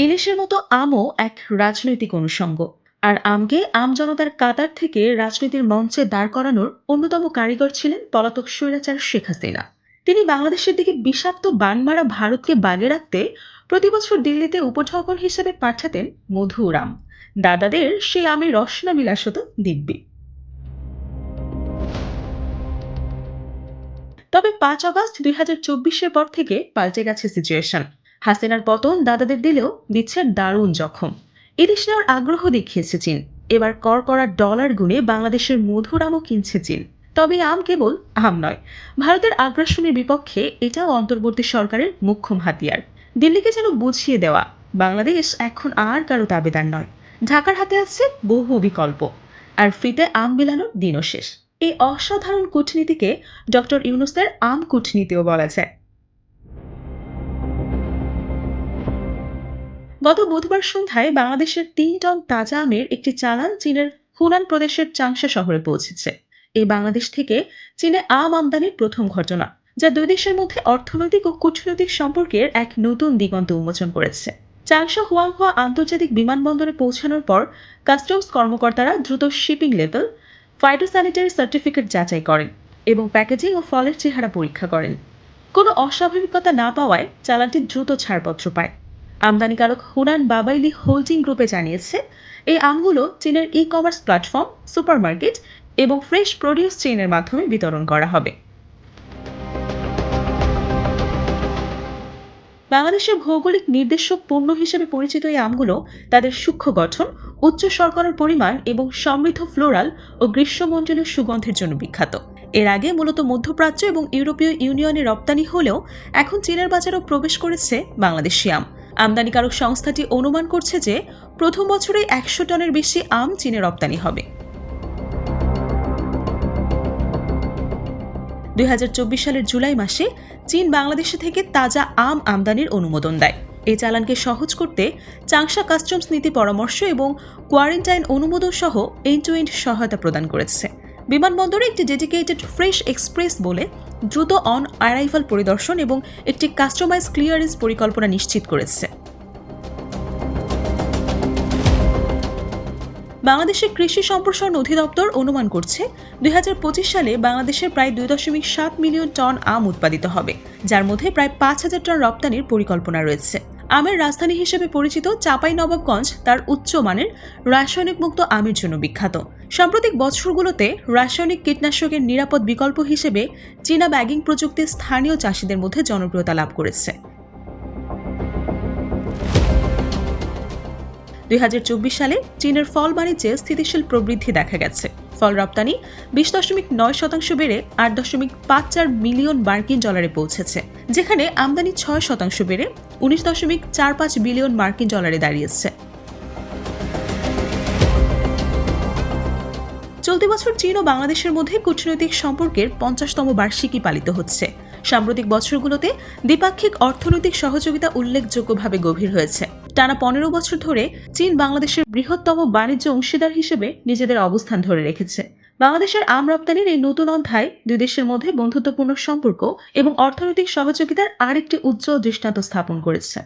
ইলিশের মতো আমও এক রাজনৈতিক অনুষঙ্গ। আর আমকে আমজনতার কাতার থেকে রাজনীতির মঞ্চে দাঁড় করানোর অন্যতম কারিগর ছিলেন পলাতক স্বৈরাচার শেখ হাসিনা। তিনি বাংলাদেশের দিকে বিষাক্ত বান মারা ভারতকে বাগে রাখতে প্রতি বছর দিল্লিতে উপঢৌকন হিসেবে পাঠাতেন মধুর আম। দাদাদের সেই আমের রসনা বিলাস হতো দিব্যি। তবে ৫ আগস্ট ২০২৪-এর পর থেকে পাল্টে গেছে সিচুয়েশন। হাসিনার পতন দাদাদের দিলেও দিচ্ছে দারুণ জখম। ইলিশ নেওয়ার আগ্রহ দেখিয়েছে চীন। এবার কর করা ডলার গুণে বাংলাদেশের মধুর আমও কিনছে চীন। তবে এই আম কেবল আম নয়, ভারতের আগ্রাসনের বিপক্ষে এটাও অন্তর্বর্তী সরকারের মুখ্যম হাতিয়ার। দিল্লিকে যেন বুঝিয়ে দেওয়া, বাংলাদেশ এখন আর কারো দাবেদার নয়। ঢাকার হাতে আছে বহু বিকল্প। আর ফ্রিতে আম বিলানোর দিনও শেষ। এই অসাধারণ কূটনীতিকে ডক্টর ইউনূসের আম কূটনীতিও বলা যায়। গত বুধবার সন্ধ্যায় বাংলাদেশের ৩ টন তাজা আমের একটি চালান চীনের হুনান প্রদেশের চাংশা শহরে পৌঁছেছে। এই বাংলাদেশ থেকে চীনে আম আমদানির প্রথম ঘটনা, যা দুই দেশের মধ্যে অর্থনৈতিক ও কূটনৈতিক সম্পর্কের এক নতুন দিগন্ত উন্মোচন করেছে। চাংশা হুয়াংহোয়া আন্তর্জাতিক বিমানবন্দরে পৌঁছানোর পর কাস্টমস কর্মকর্তারা দ্রুত শিপিং লেভেল, ফাইটোস্যানিটারি সার্টিফিকেট যাচাই করেন এবং প্যাকেজিং ও ফলের চেহারা পরীক্ষা করেন। কোনো অস্বাভাবিকতা না পাওয়ায় চালানটি দ্রুত ছাড়পত্র পায়। আমদানিকারক হুনান বাবাইলি হোল্ডিং গ্রুপে জানিয়েছে, এই আমগুলো চীনের ই কমার্স প্ল্যাটফর্ম, সুপারমার্কেট এবং ফ্রেশ প্রডিউস চেইনের মাধ্যমে বিতরণ করা হবে। বাংলাদেশের ভৌগোলিক নির্দেশক পণ্য হিসেবে পরিচিত এই আমগুলো তাদের সূক্ষ্ম গঠন, উচ্চ শর্করার পরিমাণ এবং সমৃদ্ধ ফ্লোরাল ও গ্রীষ্মমণ্ডলীয় সুগন্ধের জন্য বিখ্যাত। এর আগে মূলত মধ্যপ্রাচ্য এবং ইউরোপীয় ইউনিয়নে রপ্তানি হলেও এখন চীনের বাজারেও প্রবেশ করেছে বাংলাদেশি আম। আমদানিকারক সংস্থাটি অনুমান করছে যে প্রথম বছরে ১০০ টনের বেশি আম চীনে রপ্তানি হবে। ২০২৪ সালের জুলাই মাসে চীন বাংলাদেশে থেকে তাজা আম আমদানির অনুমোদন দেয়। এই চালানকে সহজ করতে চাংশা কাস্টমস নীতি পরামর্শ এবং কোয়ারেন্টাইন অনুমোদন সহ এন্ড টু এন্ড সহায়তা প্রদান করেছে। বিমানবন্দরে একটি ডেডিকেটেড ফ্রেশ এক্সপ্রেস বলে দ্রুত অন অ্যারাইভাল পরিদর্শন এবং একটি কাস্টমাইজ ক্লিয়ারেন্স পরিকল্পনা নিশ্চিত করেছে। বাংলাদেশের কৃষি সম্প্রসারণ অধিদপ্তর অনুমান করছে ২০২৫ সালে বাংলাদেশের প্রায় ২.৭ মিলিয়ন টন আম উৎপাদিত হবে, যার মধ্যে প্রায় ৫,০০০ টন রপ্তানির পরিকল্পনা রয়েছে। আমের রাজধানী হিসেবে পরিচিত চাঁপাইনবাবগঞ্জ তার উচ্চমানের রাসায়নিক মুক্ত আমের জন্য বিখ্যাত। সাম্প্রতিক বছরগুলোতে রাসায়নিক কীটনাশকের নিরাপদ বিকল্প হিসেবে চীনা ব্যাগিং প্রযুক্তি স্থানীয় চাষিদের মধ্যে জনপ্রিয়তা লাভ করেছে। ২০২৪ সালে চীনের ফল বাণিজ্যে স্থিতিশীল প্রবৃদ্ধি দেখা গেছে। ফল রপ্তানি ২০.৯% বেড়ে ৮.৫৪ মিলিয়ন মার্কিন ডলারে পৌঁছেছে, যেখানে আমদানি ৬% বেড়ে ১৯.৪৫ বিলিয়ন মার্কিন ডলারে দাঁড়িয়েছে। চলতি বছর চীন ও বাংলাদেশের মধ্যে কূটনৈতিক সম্পর্কের ৫০তম বার্ষিকী পালিত হচ্ছে। সাম্প্রতিক বছরগুলোতে দ্বিপাক্ষিক অর্থনৈতিক সহযোগিতা উল্লেখযোগ্যভাবে গভীর হয়েছে। টানা ১৫ বছর ধরে চীন বাংলাদেশের বৃহত্তম বাণিজ্য অংশীদার হিসেবে নিজেদের অবস্থান ধরে রেখেছে। বাংলাদেশের আম রপ্তানির এই নতুন অধ্যায় দুই দেশের মধ্যে বন্ধুত্বপূর্ণ সম্পর্ক এবং অর্থনৈতিক সহযোগিতার আরেকটি উজ্জ্বল দৃষ্টান্ত স্থাপন করেছে।